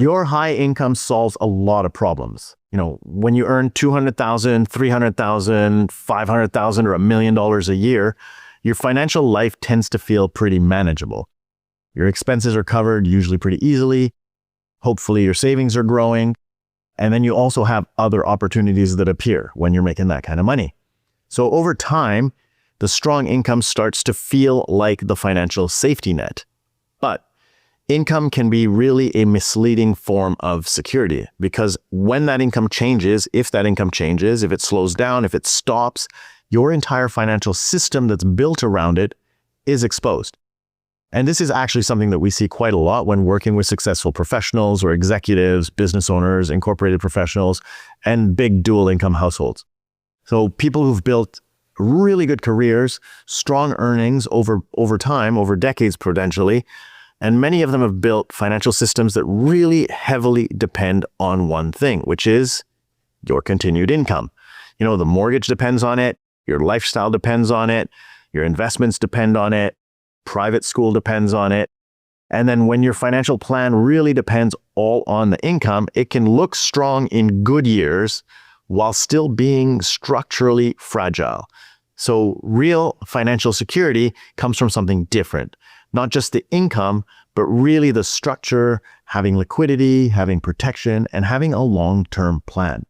Your high income solves a lot of problems. When you earn $200,000, $300,000, $500,000, or $1 million a year, your financial life tends to feel pretty manageable. Your expenses are covered usually pretty easily. Hopefully your savings are growing. And then you also have other opportunities that appear when you're making that kind of money. So over time, the strong income starts to feel like the financial safety net. But income can be really a misleading form of security, because when that income changes, if it slows down, if it stops, your entire financial system that's built around it is exposed. And this is actually something that we see quite a lot when working with successful professionals or executives, business owners, incorporated professionals, and big dual income households. So people who've built really good careers, strong earnings over time, over decades potentially, and many of them have built financial systems that really heavily depend on one thing, which is your continued income. The mortgage depends on it, your lifestyle depends on it, your investments depend on it, private school depends on it. And then when your financial plan really depends all on the income, it can look strong in good years while still being structurally fragile. So real financial security comes from something different, not just the income, but really the structure, having liquidity, having protection, and having a long-term plan.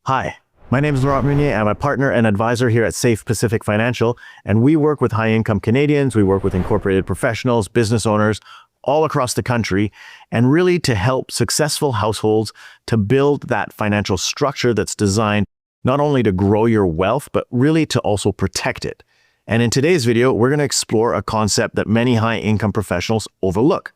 Hi, my name is Laurent Munier. I'm a partner and advisor here at Safe Pacific Financial, and we work with high-income Canadians. We work with incorporated professionals, business owners all across the country, and really to help successful households to build that financial structure that's designed not only to grow your wealth, but really to also protect it. And in today's video, we're going to explore a concept that many high-income professionals overlook,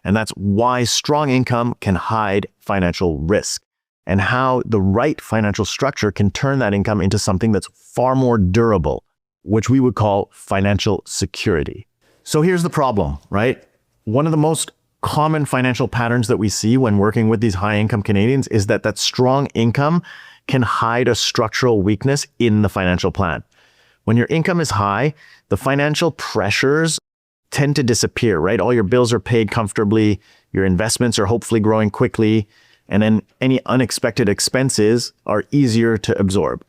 and that's why strong income can hide financial risk, and how the right financial structure can turn that income into something that's far more durable, which we would call financial security. So here's the problem, right? One of the most common financial patterns that we see when working with these high-income Canadians is that strong income can hide a structural weakness in the financial plan. When your income is high, the financial pressures tend to disappear, right? All your bills are paid comfortably, your investments are hopefully growing quickly, and then any unexpected expenses are easier to absorb.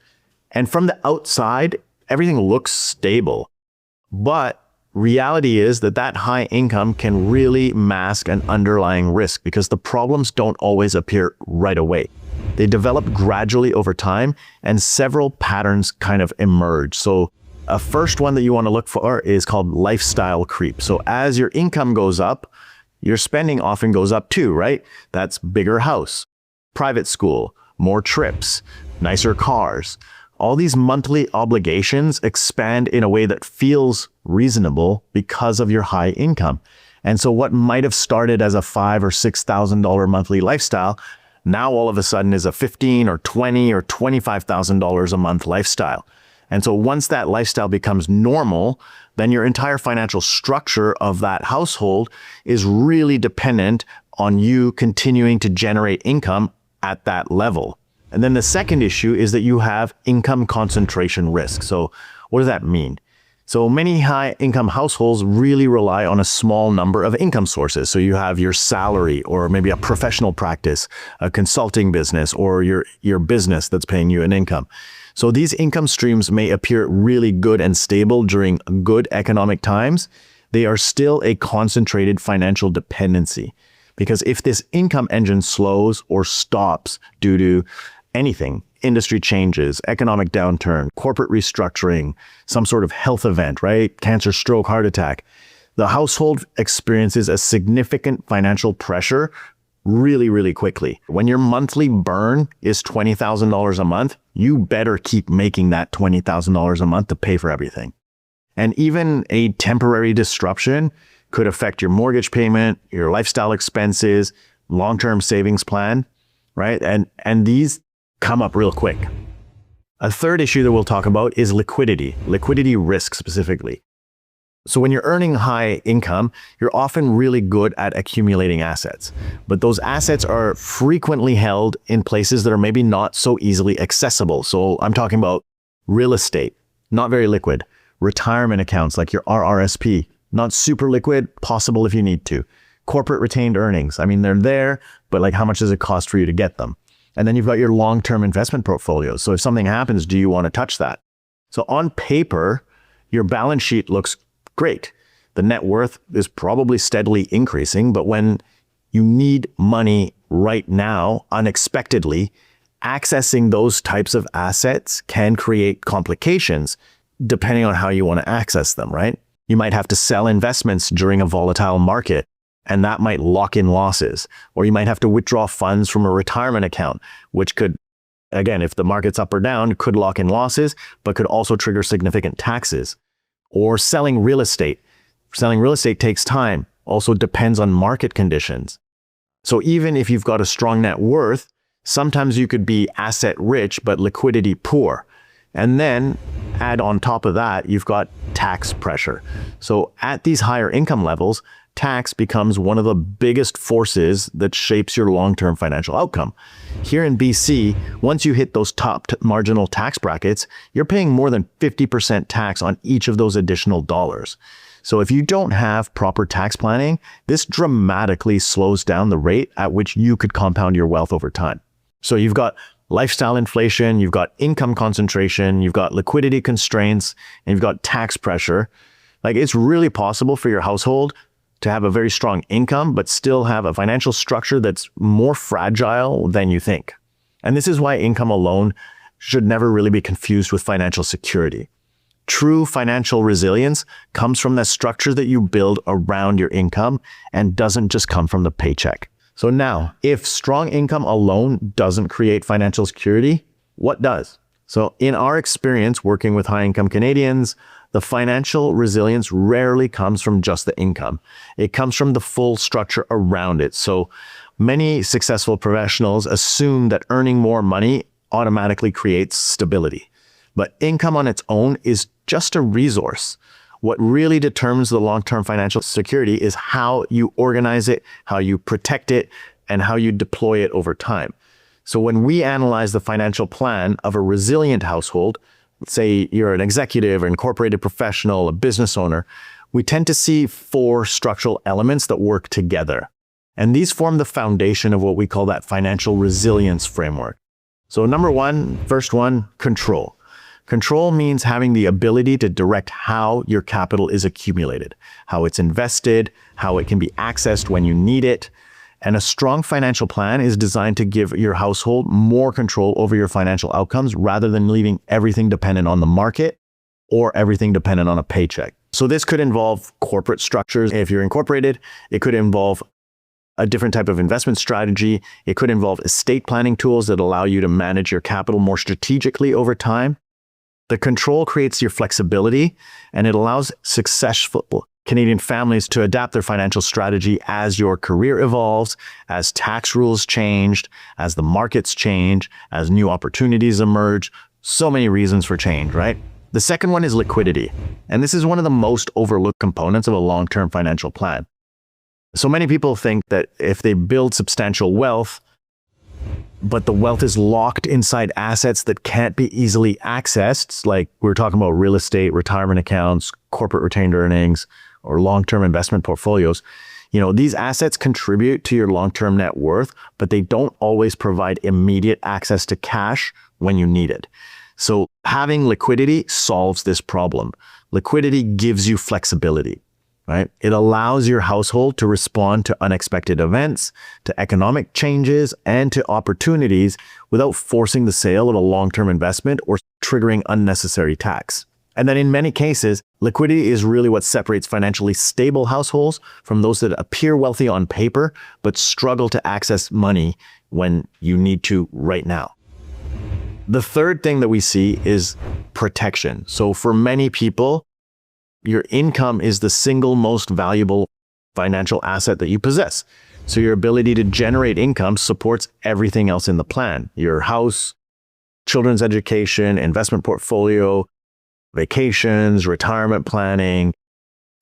And from the outside, everything looks stable. But reality is that high income can really mask an underlying risk, because the problems don't always appear right away. They develop gradually over time, and several patterns kind of emerge. So a first one that you want to look for is called lifestyle creep. So as your income goes up, your spending often goes up too, right? That's bigger house, private school, more trips, nicer cars. All these monthly obligations expand in a way that feels reasonable because of your high income. And so what might have started as a $5,000 or $6,000 monthly lifestyle now all of a sudden is a $15,000 or $20,000 or $25,000 a month lifestyle. And so once that lifestyle becomes normal, then your entire financial structure of that household is really dependent on you continuing to generate income at that level. And then the second issue is that you have income concentration risk. So what does that mean? So many high-income households really rely on a small number of income sources. So you have your salary, or maybe a professional practice, a consulting business, or your business that's paying you an income. So these income streams may appear really good and stable during good economic times. They are still a concentrated financial dependency, because if this income engine slows or stops due to anything, industry changes, economic downturn, corporate restructuring, some sort of health event, right? Cancer, stroke, heart attack. The household experiences a significant financial pressure really, really quickly. When your monthly burn is $20,000 a month, you better keep making that $20,000 a month to pay for everything. And even a temporary disruption could affect your mortgage payment, your lifestyle expenses, long-term savings plan, right? And these come up real quick. A third issue that we'll talk about is liquidity risk specifically. So when you're earning high income, you're often really good at accumulating assets, but those assets are frequently held in places that are maybe not so easily accessible. So I'm talking about real estate, not very liquid, retirement accounts like your RRSP, not super liquid, possible if you need to, corporate retained earnings. I mean, they're there, but like how much does it cost for you to get them? And then you've got your long-term investment portfolios. So if something happens, do you want to touch that? So on paper, your balance sheet looks great. The net worth is probably steadily increasing, but when you need money right now, unexpectedly, accessing those types of assets can create complications depending on how you want to access them, right? You might have to sell investments during a volatile market, and that might lock in losses. Or you might have to withdraw funds from a retirement account, which could, again, if the market's up or down, could lock in losses, but could also trigger significant taxes. Or selling real estate. Selling real estate takes time, also depends on market conditions. So even if you've got a strong net worth, sometimes you could be asset rich, but liquidity poor. And then add on top of that, you've got tax pressure. So at these higher income levels, tax becomes one of the biggest forces that shapes your long-term financial outcome. Here in BC, once you hit those top marginal tax brackets, you're paying more than 50% tax on each of those additional dollars. So if you don't have proper tax planning, this dramatically slows down the rate at which you could compound your wealth over time. So you've got lifestyle inflation, you've got income concentration, you've got liquidity constraints, and you've got tax pressure. Like, it's really possible for your household to have a very strong income, but still have a financial structure that's more fragile than you think. And this is why income alone should never really be confused with financial security. True financial resilience comes from the structure that you build around your income and doesn't just come from the paycheck. So now, if strong income alone doesn't create financial security, what does? So in our experience working with high-income Canadians, the financial resilience rarely comes from just the income. It comes from the full structure around it. So many successful professionals assume that earning more money automatically creates stability. But income on its own is just a resource. What really determines the long-term financial security is how you organize it, how you protect it, and how you deploy it over time. So when we analyze the financial plan of a resilient household, say you're an executive, or incorporated professional, a business owner, we tend to see 4 structural elements that work together. And these form the foundation of what we call that financial resilience framework. So number one, first one, control. Control means having the ability to direct how your capital is accumulated, how it's invested, how it can be accessed when you need it. And a strong financial plan is designed to give your household more control over your financial outcomes rather than leaving everything dependent on the market or everything dependent on a paycheck. So this could involve corporate structures. If you're incorporated, it could involve a different type of investment strategy. It could involve estate planning tools that allow you to manage your capital more strategically over time. The control creates your flexibility, and it allows successful Canadian families to adapt their financial strategy as your career evolves, as tax rules changed, as the markets change, as new opportunities emerge. So many reasons for change, right? The second one is liquidity. And this is one of the most overlooked components of a long-term financial plan. So many people think that if they build substantial wealth, but the wealth is locked inside assets that can't be easily accessed, like we're talking about real estate, retirement accounts, corporate retained earnings, or long-term investment portfolios. You know, these assets contribute to your long-term net worth, but they don't always provide immediate access to cash when you need it. So having liquidity solves this problem. Liquidity gives you flexibility. Right? It allows your household to respond to unexpected events, to economic changes, and to opportunities without forcing the sale of a long-term investment or triggering unnecessary tax. And then in many cases, liquidity is really what separates financially stable households from those that appear wealthy on paper, but struggle to access money when you need to right now. The third thing that we see is protection. So for many people, your income is the single most valuable financial asset that you possess. So your ability to generate income supports everything else in the plan. Your house, children's education, investment portfolio, vacations, retirement planning,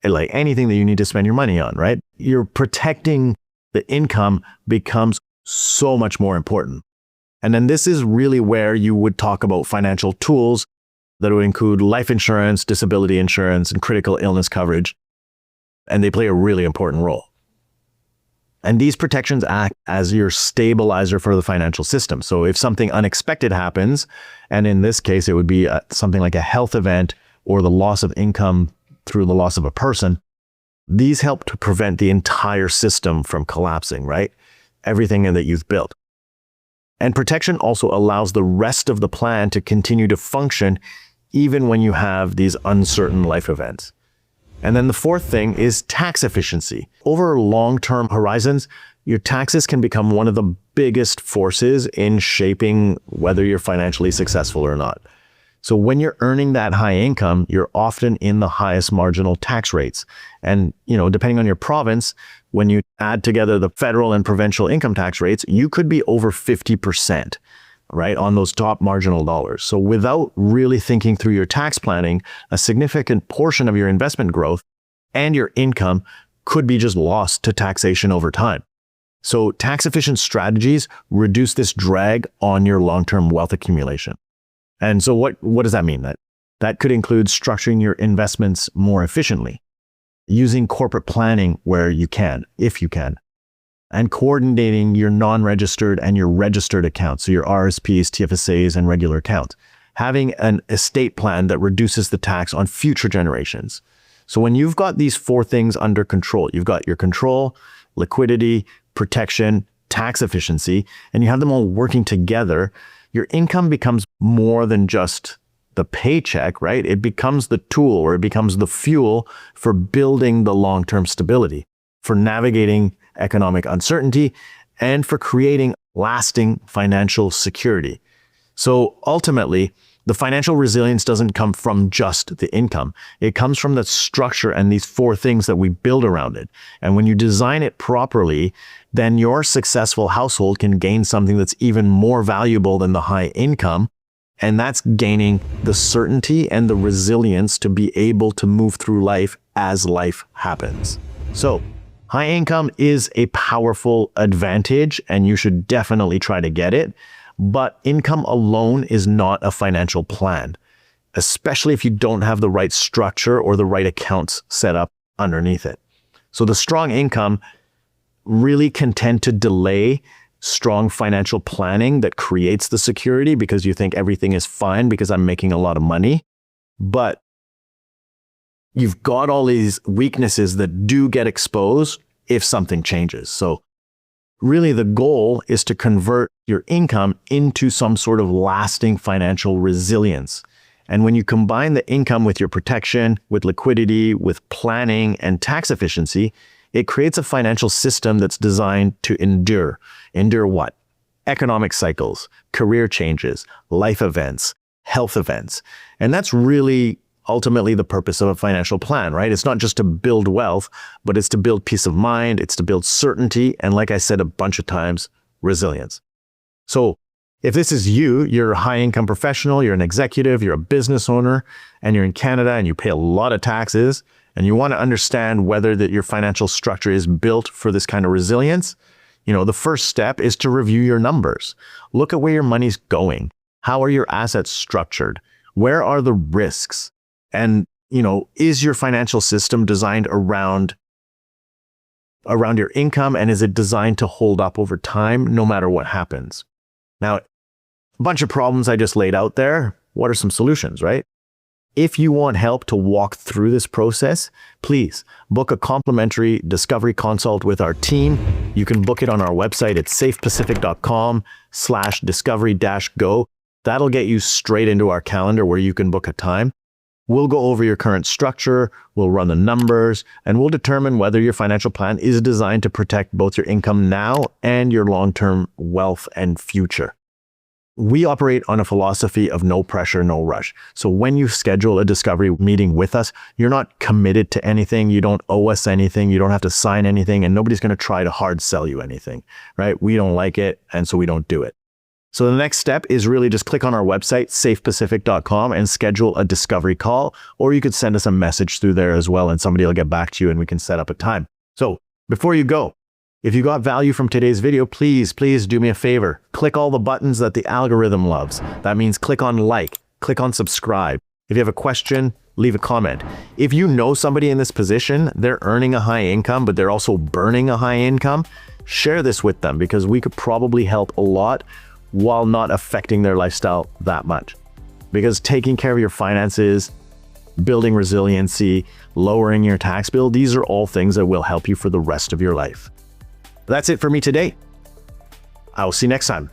like anything that you need to spend your money on, right? You're protecting the income becomes so much more important. And then this is really where you would talk about financial tools that would include life insurance, disability insurance, and critical illness coverage. And they play a really important role. And these protections act as your stabilizer for the financial system. So if something unexpected happens, and in this case, it would be something like a health event or the loss of income through the loss of a person, these help to prevent the entire system from collapsing, right? Everything that you've built. And protection also allows the rest of the plan to continue to function even when you have these uncertain life events. And then the fourth thing is tax efficiency. Over long-term horizons, your taxes can become one of the biggest forces in shaping whether you're financially successful or not. So when you're earning that high income, you're often in the highest marginal tax rates. And, depending on your province, when you add together the federal and provincial income tax rates, you could be over 50%, right, on those top marginal dollars. So without really thinking through your tax planning, a significant portion of your investment growth and your income could be just lost to taxation over time. So tax efficient strategies reduce this drag on your long-term wealth accumulation. And so what does that mean? That could include structuring your investments more efficiently, using corporate planning where you can, if you can, and coordinating your non-registered and your registered accounts, so your RSPs, TFSAs, and regular accounts. Having an estate plan that reduces the tax on future generations. So when you've got these four things under control, you've got your control, liquidity, protection, tax efficiency, and you have them all working together, your income becomes more than just the paycheck, right? It becomes the tool, or it becomes the fuel for building the long-term stability, for navigating economic uncertainty, and for creating lasting financial security. So ultimately, the financial resilience doesn't come from just the income. It comes from the structure and these four things that we build around it. And when you design it properly, then your successful household can gain something that's even more valuable than the high income. And that's gaining the certainty and the resilience to be able to move through life as life happens. So high income is a powerful advantage, and you should definitely try to get it. But income alone is not a financial plan, especially if you don't have the right structure or the right accounts set up underneath it. So the strong income really can tend to delay strong financial planning that creates the security because you think everything is fine because I'm making a lot of money. But you've got all these weaknesses that do get exposed if something changes. So really, the goal is to convert your income into some sort of lasting financial resilience. And when you combine the income with your protection, with liquidity, with planning and tax efficiency, it creates a financial system that's designed to endure. Endure what? Economic cycles, career changes, life events, health events. And that's really ultimately the purpose of a financial plan, right? It's not just to build wealth, but it's to build peace of mind, it's to build certainty, and like I said a bunch of times, resilience. So if this is you, you're a high-income professional, you're an executive, you're a business owner, and you're in Canada and you pay a lot of taxes, and you want to understand whether that your financial structure is built for this kind of resilience, the first step is to review your numbers. Look at where your money's going. How are your assets structured? Where are the risks? And, is your financial system designed around your income, and is it designed to hold up over time no matter what happens? Now, a bunch of problems I just laid out there. What are some solutions, right? If you want help to walk through this process, please book a complimentary discovery consult with our team. You can book it on our website at safepacific.com/discovery-go. That'll get you straight into our calendar where you can book a time. We'll go over your current structure, we'll run the numbers, and we'll determine whether your financial plan is designed to protect both your income now and your long-term wealth and future. We operate on a philosophy of no pressure, no rush. So when you schedule a discovery meeting with us, you're not committed to anything, you don't owe us anything, you don't have to sign anything, and nobody's going to try to hard sell you anything, right? We don't like it, and so we don't do it. So the next step is really just click on our website, safepacific.com, and schedule a discovery call, or you could send us a message through there as well, and somebody will get back to you and we can set up a time. So before you go, if you got value from today's video, please do me a favor. Click all the buttons that the algorithm loves. That means click on like, click on subscribe. If you have a question, leave a comment. If you know somebody in this position, they're earning a high income, but they're also burning a high income, share this with them because we could probably help a lot while not affecting their lifestyle that much. Because taking care of your finances, building resiliency, lowering your tax bill, these are all things that will help you for the rest of your life. That's it for me today. I will see you next time.